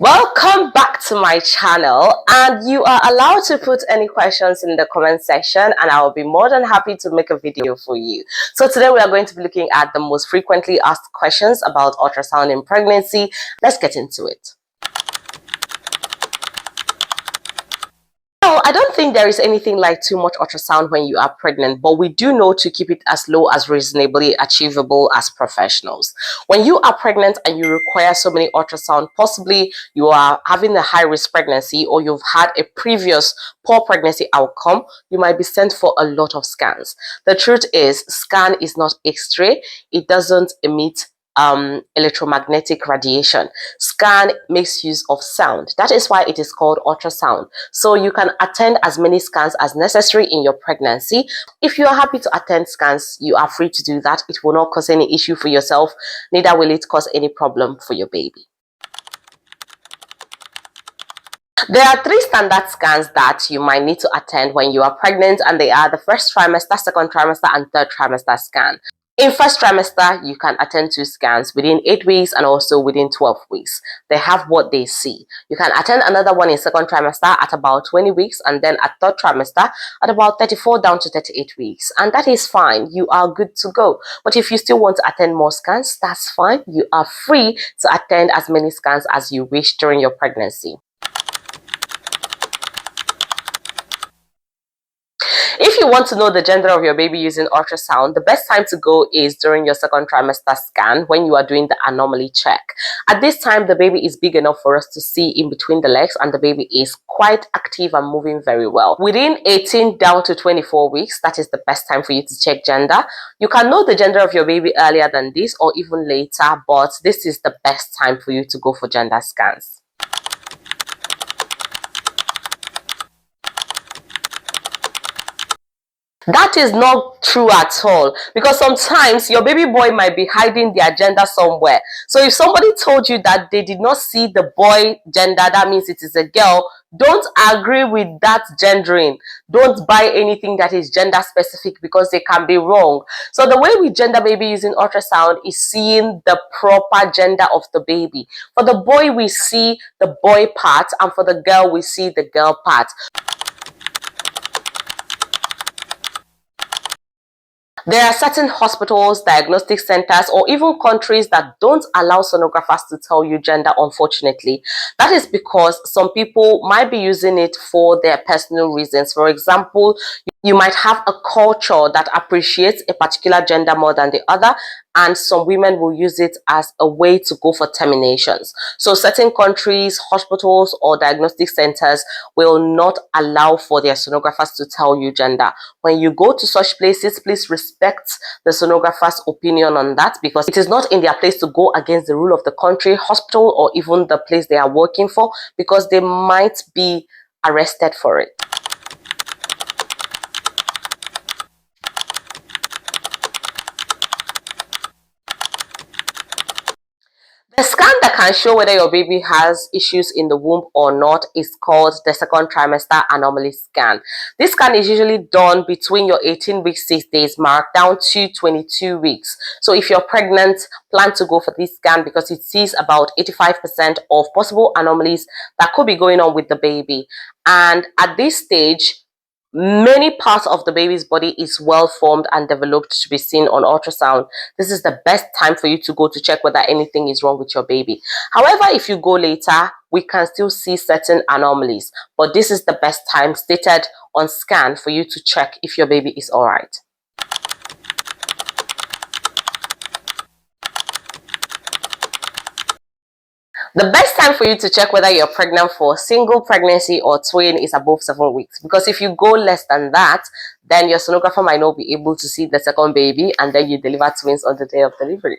Welcome back to my channel, and you are allowed to put any questions in the comment section and I will be more than happy to make a video for you. So today we are going to be looking at the most frequently asked questions about ultrasound in pregnancy. Let's get into it. Well, I don't think there is anything like too much ultrasound when you are pregnant, but we do know to keep it as low as reasonably achievable as professionals. When you are pregnant and you require so many ultrasound, possibly you are having a high-risk pregnancy or you've had a previous poor pregnancy outcome, you might be sent for a lot of scans. The truth is, scan is not X-ray. It doesn't emit electromagnetic radiation. Scan makes use of sound. That is why it is called ultrasound. So you can attend as many scans as necessary in your pregnancy. If you are happy to attend scans, you are free to do that. It will not cause any issue for yourself, neither will it cause any problem for your baby. There are 3 standard scans that you might need to attend when you are pregnant, and they are the first trimester, second trimester, and third trimester scan. In first trimester, you can attend 2 scans within 8 weeks and also within 12 weeks. They have what they see. You can attend another one in second trimester at about 20 weeks and then at third trimester at about 34 down to 38 weeks. And that is fine. You are good to go. But if you still want to attend more scans, that's fine. You are free to attend as many scans as you wish during your pregnancy. If you want to know the gender of your baby using ultrasound, the best time to go is during your second trimester scan when you are doing the anomaly check. At this time, the baby is big enough for us to see in between the legs and the baby is quite active and moving very well. Within 18 down to 24 weeks, that is the best time for you to check gender. You can know the gender of your baby earlier than this or even later, but this is the best time for you to go for gender scans. That is not true at all, because sometimes your baby boy might be hiding their gender somewhere. So if somebody told you that they did not see the boy gender, that means it is a girl. Don't agree with that gendering. Don't buy anything that is gender specific because they can be wrong. So the way we gender baby using ultrasound is seeing the proper gender of the baby. For the boy, we see the boy part, and for the girl, we see the girl part. There are certain hospitals, diagnostic centers, or even countries that don't allow sonographers to tell you gender, unfortunately. That is because some people might be using it for their personal reasons. For example, you might have a culture that appreciates a particular gender more than the other, and some women will use it as a way to go for terminations. So certain countries, hospitals, or diagnostic centers will not allow for their sonographers to tell you gender. When you go to such places, please respect the sonographer's opinion on that, because it is not in their place to go against the rule of the country, hospital, or even the place they are working for, because they might be arrested for it. The scan that can show whether your baby has issues in the womb or not is called the second trimester anomaly scan. This scan is usually done between your 18-week 6 days mark down to 22 weeks. So if you're pregnant, plan to go for this scan because it sees about 85% of possible anomalies that could be going on with the baby. And at this stage, many parts of the baby's body is well formed and developed to be seen on ultrasound. This is the best time for you to go to check whether anything is wrong with your baby. However, if you go later, we can still see certain anomalies, but this is the best time stated on scan for you to check if your baby is all right. The best time for you to check whether you're pregnant for single pregnancy or twin is above 7 weeks, because if you go less than that, then your sonographer might not be able to see the second baby and then you deliver twins on the day of delivery.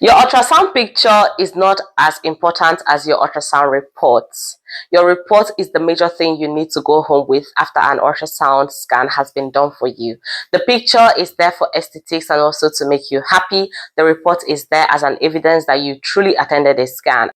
Your ultrasound picture is not as important as your ultrasound reports. Your report is the major thing you need to go home with after an ultrasound scan has been done for you. The picture is there for aesthetics and also to make you happy. The report is there as an evidence that you truly attended a scan.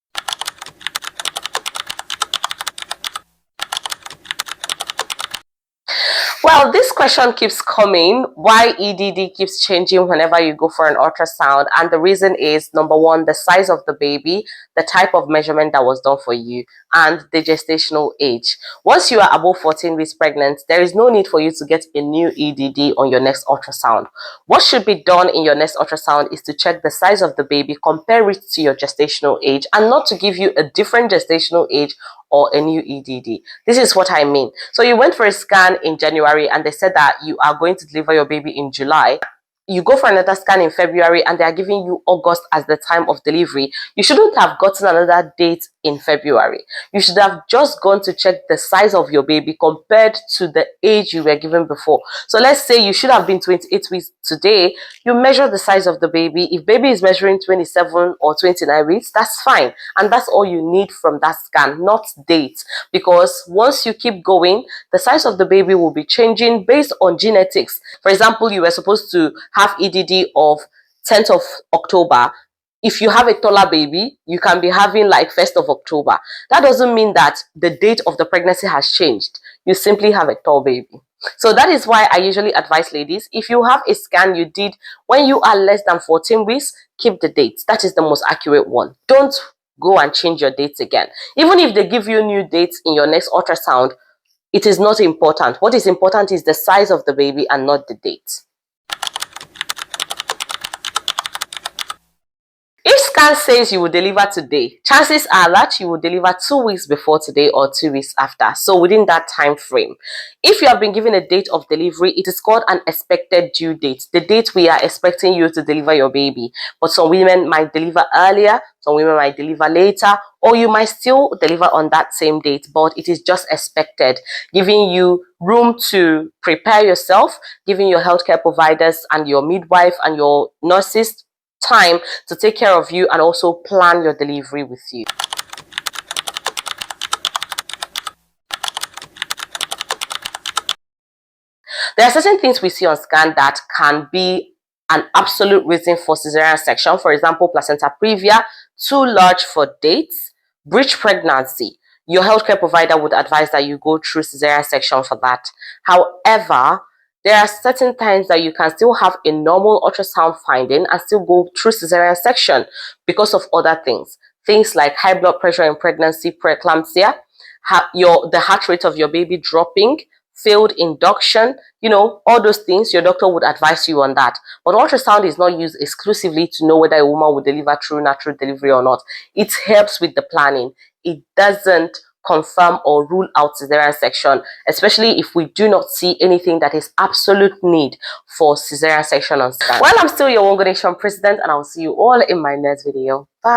Well, Well, this question keeps coming. Why EDD keeps changing whenever you go for an ultrasound? And the reason is, number one, the size of the baby, the type of measurement that was done for you, and the gestational age. Once you are above 14 weeks pregnant, there is no need for you to get a new EDD on your next ultrasound. What should be done in your next ultrasound is to check the size of the baby, compare it to your gestational age, and not to give you a different gestational age or a new EDD. This is what I mean. So you went for a scan in January and they said that you are going to deliver your baby in July. You go for another scan in February and they are giving you August as the time of delivery. You shouldn't have gotten another date in February. You should have just gone to check the size of your baby compared to the age you were given before. So let's say you should have been 28 weeks today. You measure the size of the baby. If baby is measuring 27 or 29 weeks, that's fine. And that's all you need from that scan, not date. Because once you keep going, the size of the baby will be changing based on genetics. For example, you were supposed to have EDD of 10th of October. If you have a taller baby, you can be having like 1st of October. That doesn't mean that the date of the pregnancy has changed. You simply have a tall baby. So that is why I usually advise ladies, if you have a scan you did when you are less than 14 weeks, keep the date. That is the most accurate one. Don't go and change your dates again. Even if they give you new dates in your next ultrasound, it is not important. What is important is the size of the baby and not the date. If scan says you will deliver today, chances are that you will deliver 2 weeks before today or 2 weeks after, so within that time frame. If you have been given a date of delivery, it is called an expected due date, the date we are expecting you to deliver your baby. But some women might deliver earlier, some women might deliver later, or you might still deliver on that same date, but it is just expected, giving you room to prepare yourself, giving your healthcare providers and your midwife and your nurses time to take care of you and also plan your delivery with you. There are certain things we see on scan that can be an absolute reason for cesarean section. For example, placenta previa, too large for dates, breech pregnancy. Your healthcare provider would advise that you go through cesarean section for that. However, there are certain times that you can still have a normal ultrasound finding and still go through cesarean section because of other things. Things like high blood pressure in pregnancy, preeclampsia, the heart rate of your baby dropping, failed induction, all those things. Your doctor would advise you on that. But ultrasound is not used exclusively to know whether a woman will deliver through natural delivery or not. It helps with the planning. It doesn't confirm or rule out cesarean section, especially if we do not see anything that is absolute need for cesarean section on scan. Well, I'm still your Wongo Nation president, and I'll see you all in my next video. Bye.